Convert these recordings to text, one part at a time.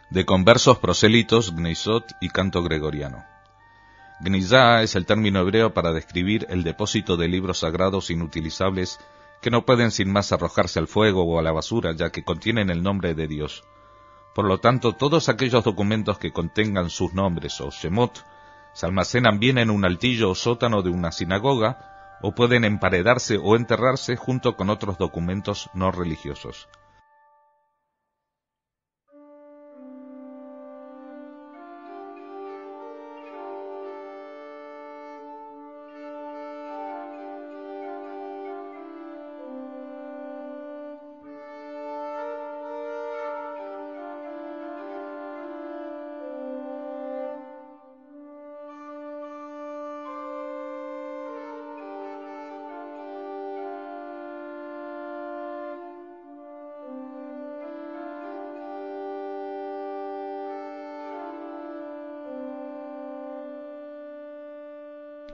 de conversos prosélitos, gneizot y canto gregoriano. Gnizá es el término hebreo para describir el depósito de libros sagrados inutilizables que no pueden sin más arrojarse al fuego o a la basura, ya que contienen el nombre de Dios. Por lo tanto, todos aquellos documentos que contengan sus nombres o shemot se almacenan bien en un altillo o sótano de una sinagoga, o pueden emparedarse o enterrarse junto con otros documentos no religiosos.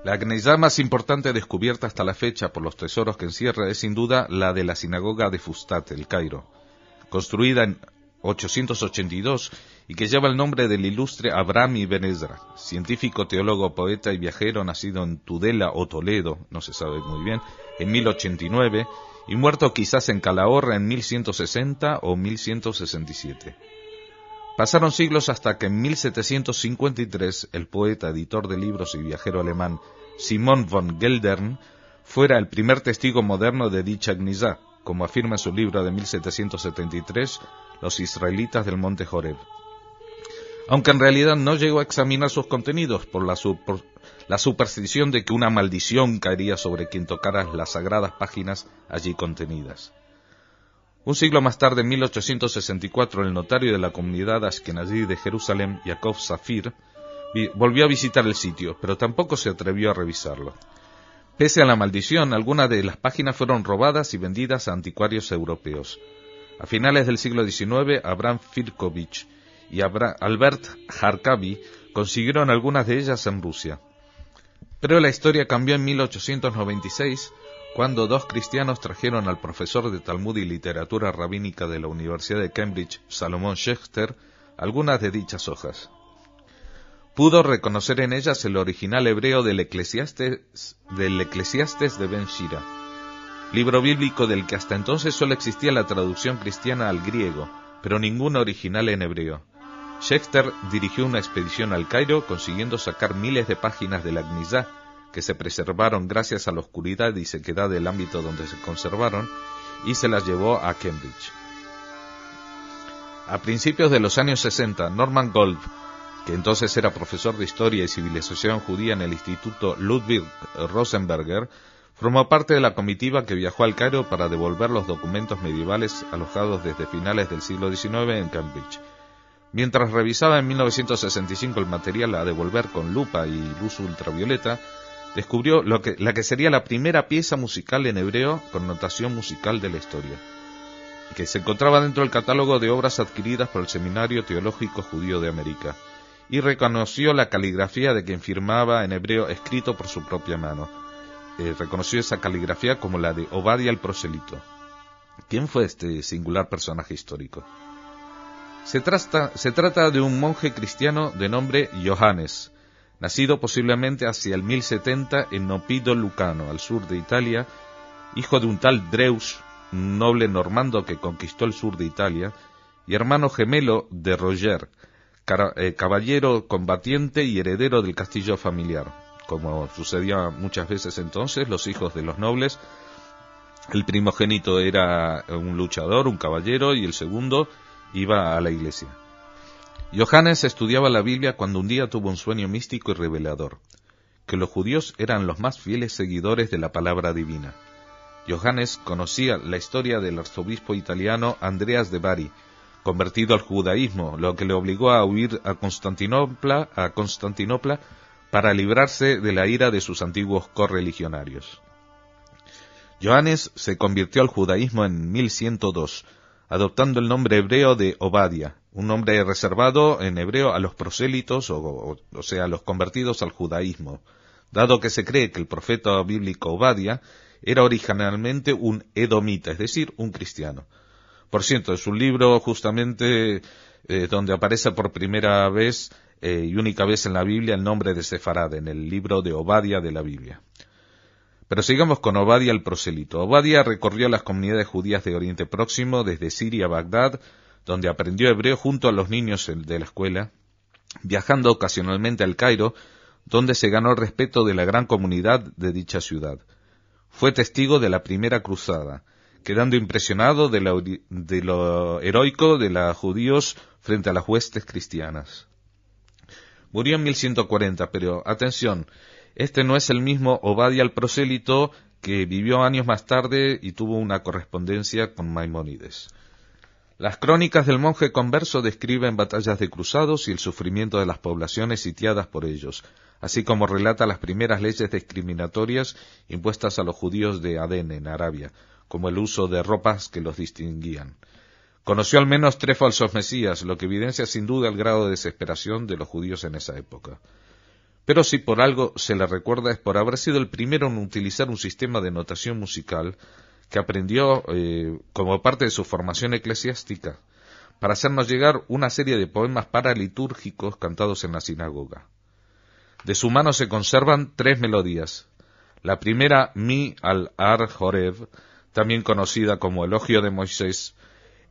La Gnizá más importante descubierta hasta la fecha por los tesoros que encierra es sin duda la de la sinagoga de Fustat, el Cairo, construida en 882 y que lleva el nombre del ilustre Abraham ibn Ezra, científico, teólogo, poeta y viajero nacido en Tudela o Toledo, no se sabe muy bien, en 1089 y muerto quizás en Calahorra en 1160 o 1167. Pasaron siglos hasta que en 1753 el poeta, editor de libros y viajero alemán Simon von Geldern fuera el primer testigo moderno de dicha Gnizá, como afirma en su libro de 1773, Los israelitas del monte Horeb. Aunque en realidad no llegó a examinar sus contenidos por la superstición de que una maldición caería sobre quien tocara las sagradas páginas allí contenidas. Un siglo más tarde, en 1864, el notario de la comunidad Ashkenazí de Jerusalén, Yaakov Safir, volvió a visitar el sitio, pero tampoco se atrevió a revisarlo. Pese a la maldición, algunas de las páginas fueron robadas y vendidas a anticuarios europeos. A finales del siglo XIX, Abraham Firkovich y Albert Harkavi consiguieron algunas de ellas en Rusia. Pero la historia cambió en 1896, cuando dos cristianos trajeron al profesor de Talmud y literatura rabínica de la Universidad de Cambridge, Salomón Schechter, algunas de dichas hojas. Pudo reconocer en ellas el original hebreo del Eclesiastes de Ben Shira, libro bíblico del que hasta entonces solo existía la traducción cristiana al griego, pero ningún original en hebreo. Schechter dirigió una expedición al Cairo, consiguiendo sacar miles de páginas de la Gnizá, que se preservaron gracias a la oscuridad y sequedad del ámbito donde se conservaron, y se las llevó a Cambridge. A principios de los años 60, Norman Gold, que entonces era profesor de Historia y Civilización Judía en el Instituto Ludwig Rosenberger, formó parte de la comitiva que viajó al Cairo para devolver los documentos medievales alojados desde finales del siglo XIX en Cambridge. Mientras revisaba en 1965 el material a devolver con lupa y luz ultravioleta, descubrió la que sería la primera pieza musical en hebreo con notación musical de la historia, que se encontraba dentro del catálogo de obras adquiridas por el Seminario Teológico Judío de América, y reconoció la caligrafía de quien firmaba en hebreo escrito por su propia mano. Reconoció esa caligrafía como la de Obadia el Proselito. ¿Quién fue este singular personaje histórico? Se trata de un monje cristiano de nombre Johannes, nacido posiblemente hacia el 1070 en Nopido Lucano, al sur de Italia, hijo de un tal Dreus, un noble normando que conquistó el sur de Italia, y hermano gemelo de Roger, caballero combatiente y heredero del castillo familiar. Como sucedía muchas veces entonces, los hijos de los nobles, el primogénito era un luchador, un caballero, y el segundo iba a la iglesia. Johannes estudiaba la Biblia cuando un día tuvo un sueño místico y revelador, que los judíos eran los más fieles seguidores de la palabra divina. Johannes conocía la historia del arzobispo italiano Andreas de Bari, convertido al judaísmo, lo que le obligó a huir a Constantinopla para librarse de la ira de sus antiguos correligionarios. Johannes se convirtió al judaísmo en 1102, adoptando el nombre hebreo de Obadia, un nombre reservado en hebreo a los prosélitos, o sea, a los convertidos al judaísmo, dado que se cree que el profeta bíblico Obadia era originalmente un edomita, es decir, un cristiano. Por cierto, en su libro justamente donde aparece por primera vez y única vez en la Biblia el nombre de Sefarad, en el libro de Obadía de la Biblia. Pero sigamos con Obadía el prosélito. Obadía recorrió las comunidades judías de Oriente Próximo, desde Siria a Bagdad, donde aprendió hebreo junto a los niños de la escuela, viajando ocasionalmente al Cairo, donde se ganó el respeto de la gran comunidad de dicha ciudad. Fue testigo de la primera cruzada, quedando impresionado de lo heroico de los judíos frente a las huestes cristianas. Murió en 1140, pero atención, este no es el mismo Obadía el prosélito que vivió años más tarde y tuvo una correspondencia con Maimónides. Las crónicas del monje converso describen batallas de cruzados y el sufrimiento de las poblaciones sitiadas por ellos, así como relata las primeras leyes discriminatorias impuestas a los judíos de Adén, en Arabia, como el uso de ropas que los distinguían. Conoció al menos 3 falsos mesías, lo que evidencia sin duda el grado de desesperación de los judíos en esa época. Pero si por algo se le recuerda es por haber sido el primero en utilizar un sistema de notación musical que aprendió como parte de su formación eclesiástica, para hacernos llegar una serie de poemas paralitúrgicos cantados en la sinagoga. De su mano se conservan 3 melodías. La primera, Mi al-Ar Joreb, también conocida como Elogio de Moisés.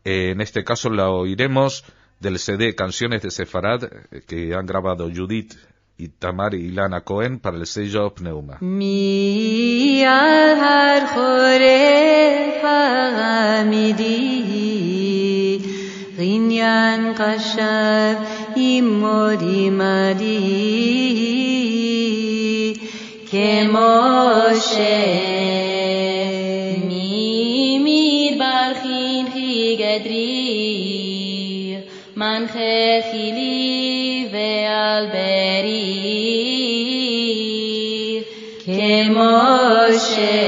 En este caso la oiremos del CD Canciones de Sefarad, que han grabado Judith y Tamar y Ilana Cohen para el sello Pneuma. Mi al-Har Joreb ha'amidi Rinyan kashav imori madi Kemoshe Gedri man khili ve'al beri kemoshe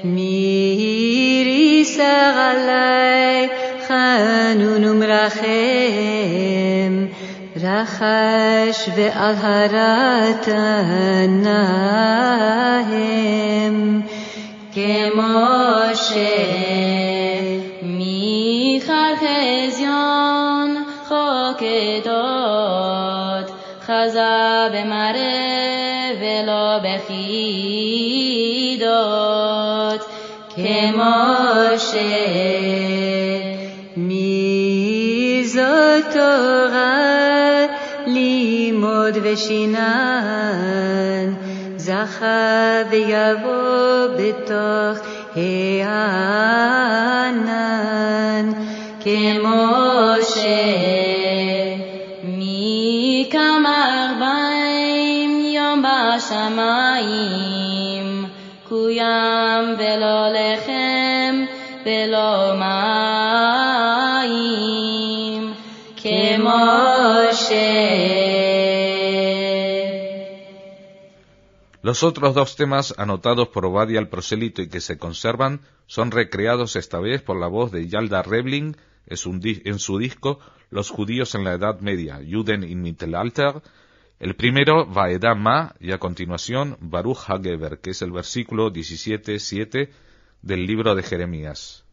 miri sagalai khanunum rachem rachash ve'al haratanahem kemoshe داد خزا به مره ولا بخی داد که ماشه میزات و لیمود وشینن زخه و یوو بتاخ هیانن که ماشه شمایم کویم بلا لخم بلا مایم که ماشه. Los otros 2 temas anotados por Obadía el prosélito y que se conservan son recreados esta vez por la voz de Yalda Rebling en su disco Los judíos en la Edad Media, Juden im Mittelalter. El primero, Vaedá Ma, y a continuación, Baruch HaGeber, que es el versículo 17:7 del libro de Jeremías.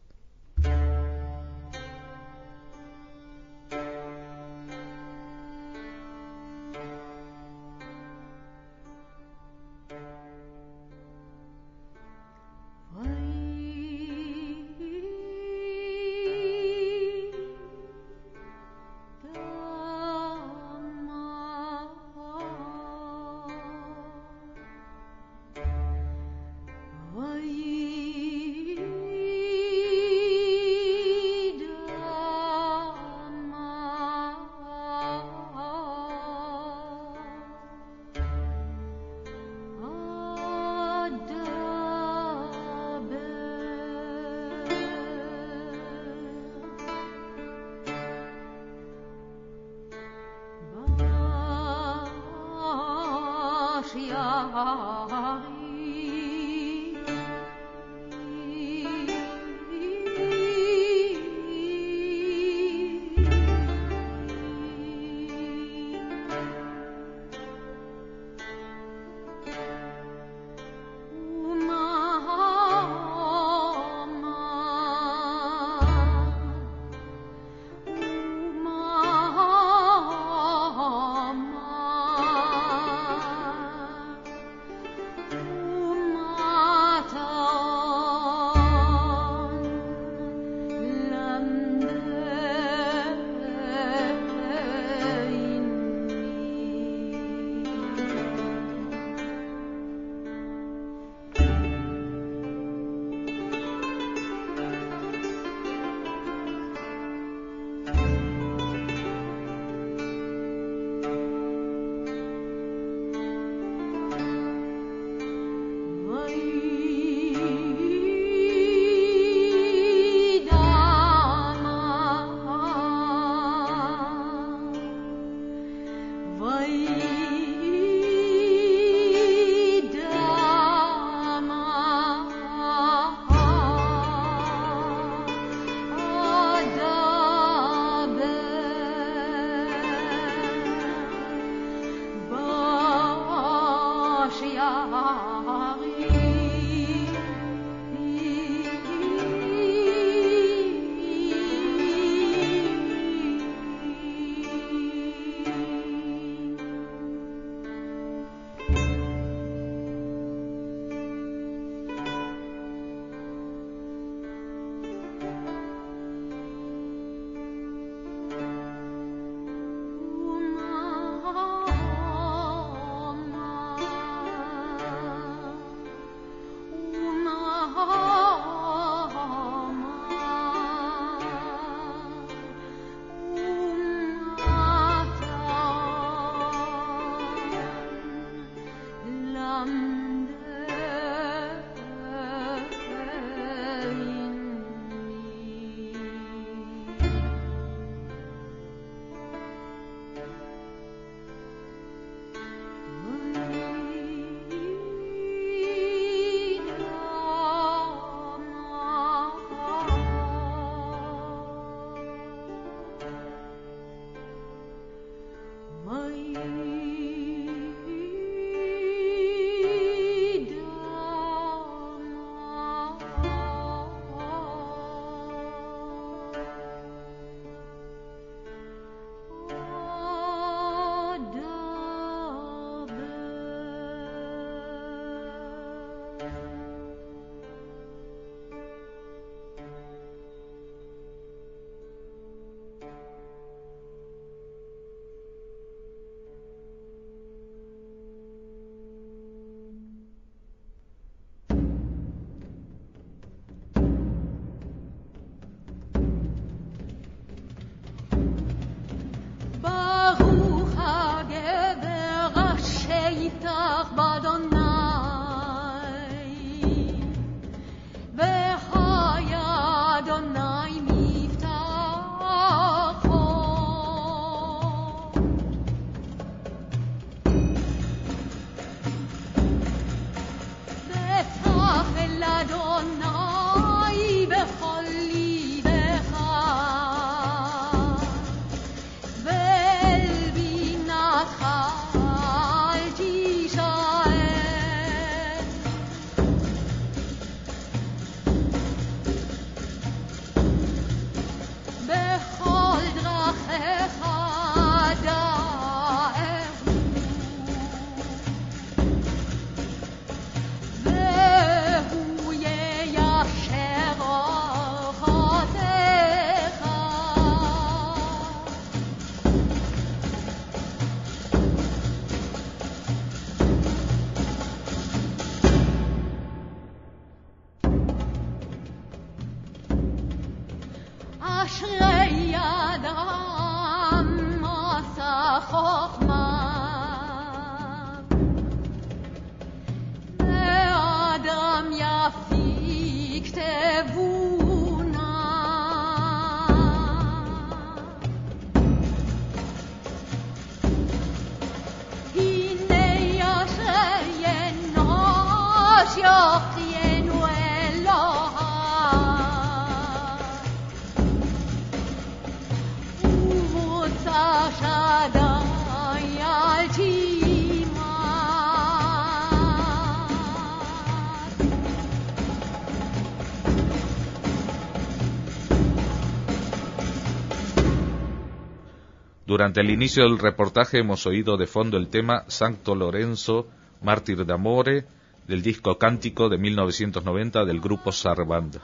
Durante el inicio del reportaje hemos oído de fondo el tema Santo Lorenzo, Mártir d'Amore, del disco Cántico de 1990 del grupo Sarband.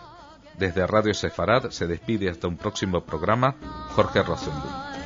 Desde Radio Sefarad se despide hasta un próximo programa, Jorge Rosenblum.